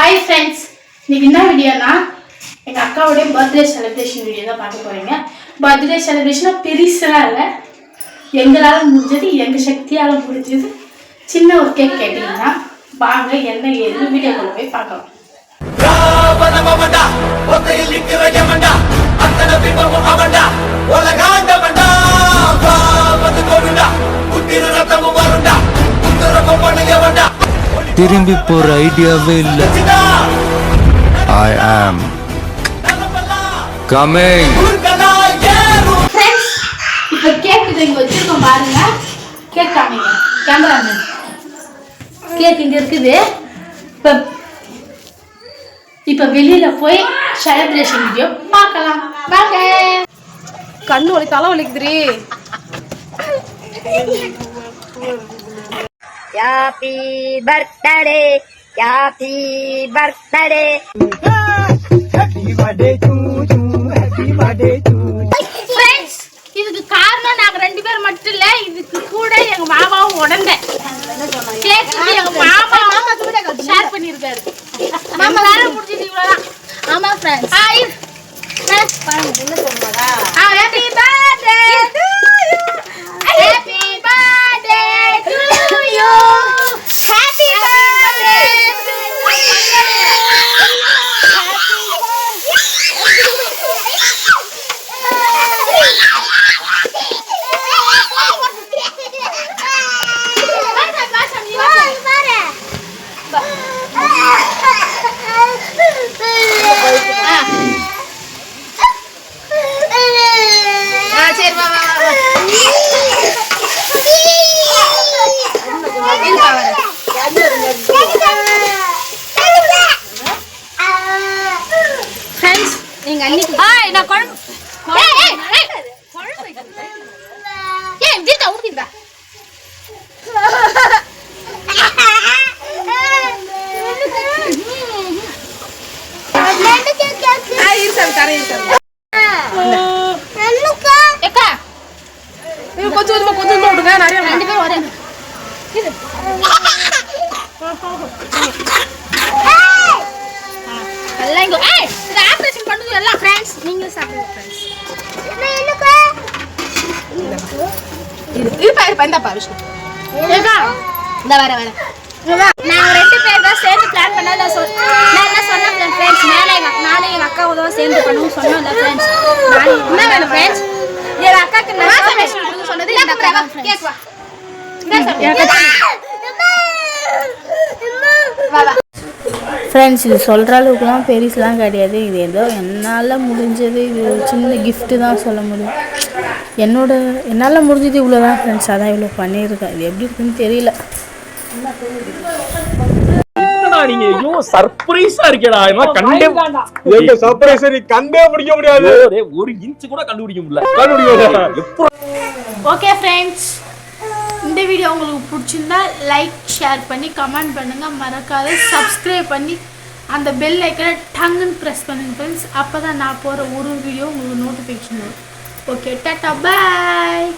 Hi friends, இன்னைக்கு என்ன வீடியோனா எங்க அக்காவோட பர்த்டே செலிப்ரேஷன் வீடியோ தான் பார்க்க போறீங்க. பர்த்டே செலிப்ரேஷன் பெருசா இல்ல. எங்களால முடிஞ்சது எங்க சக்தியால முடிஞ்சது சின்ன ஒரு கேக் கேட்டீங்கன்னா வாங்க என்ன ஏது வீடியோக்குள்ள போய் பார்க்கலாம். ராவணமமடா ஒத்தையில் நிக்கிறயமடா அத்தனை பிம்பமும் அவடா உலகாண்டவடா வாவது கோவிடா உத்திர ரத்தமும் வருடா உத்தரமும் பணியவடா திரும்பி போற ஐடியாவே இல்ல. I am coming. Friends, இப்ப கேக் இங்க வச்சிருக்கோம் பாருங்க. கேக் காமிங்க. கேமராமேன். கேக் இங்க இருக்குது. இப்ப வெளியில போய் செலிப்ரேஷன் வீடியோ பார்க்கலாம். வாங்க. கண்ணு வலி தலை வலிக்குதுரி. Happy birthday, happy birthday. Happy birthday to you, happy birthday to you. Friends, இதுக்கு காரணம் நாங்க ரெண்டு பேர் மட்டும் இல்ல, இதுக்கு கூட எங்க மாமாவும் உடனே கேக் எங்க மாமா ஷேர் பண்ணிருக்காரு. மாமா வேற முடிஞ்சது இவ்வளவுதான். ஆமா ஃப்ரெண்ட்ஸ். ஹாய். பாருங்க என்ன சொல்றாங்க. Happy birthday to you. Happy birthday to you. Happy birthday to சரி வா வா வா. ஃப்ரெண்ட்ஸ் நீங்க அன்னைக்கு ஹாய் நான் குழம்பு ஏய் ஏய் ஏய் குழம்பு ஏய் ஜீதா ஊத்திடா. கொஞ்சம் விடுங்க நிறைய ரெண்டு பேரும் வரேன். இது எல்லாம் இங்க ஏய் இது ஆபரேஷன் பண்ணுது எல்லாம் ஃப்ரெண்ட்ஸ் நீங்க சாப்பிடுங்க ஃப்ரெண்ட்ஸ். இது பாரு இந்தப்பா விஷ்ணு. ஏகா இந்த வர நாங்க ரெண்டு பேர் தான் சேர்ந்து பிளான் பண்ணா நான் என்ன சொன்னேன் ஃப்ரெண்ட்ஸ் நானே எங்க அக்கா உதவ சேர்ந்து பண்ணுவோம் சொன்னோம்ல ஃப்ரெண்ட்ஸ். என்ன வேணும் ஃப்ரெண்ட்ஸ்? எங்க அக்காக்கு நான் ஆபரேஷன் பண்ணு சொன்னது இந்த அக்கா கேக் வா. ஃப்ரெண்ட்ஸ் இது சொல்கிற அளவுக்குலாம் பெருசுலாம் கிடையாது. இது ஏதோ என்னால் முடிஞ்சது இது சின்ன கிஃப்ட்டு தான் சொல்ல முடியும். என்னால் முடிஞ்சது இவ்வளோ தான் ஃப்ரெண்ட்ஸ். அதான் இவ்வளோ பண்ணியிருக்கேன். இது எப்படி இருக்குன்னு தெரியல. நீங்க ஐயோ சர்ப்ரைஸா இருக்கேடா. இதெல்லாம் கண்டே எங்க சர்ப்ரைஸ் நீ கண்டே பிடிக்க முடியாது. ஒரு இன்ச் கூட கண்டுபிடிக்க முடியல. ஓகே ஃப்ரெண்ட்ஸ், இந்த வீடியோ உங்களுக்கு பிடிச்சிருந்தா லைக் ஷேர் பண்ணி கமெண்ட் பண்ணுங்க. மறக்காத சப்ஸ்கிரைப் பண்ணி அந்த பெல் ஐக்கனை டங்குன்னு ப்ரெஸ் பண்ணுங்க ஃப்ரெண்ட்ஸ். அப்போ தான் நான் போகிற ஒரு வீடியோ உங்களுக்கு நோட்டிஃபிகேஷன் வரும். ஓகே டாடா பாய்.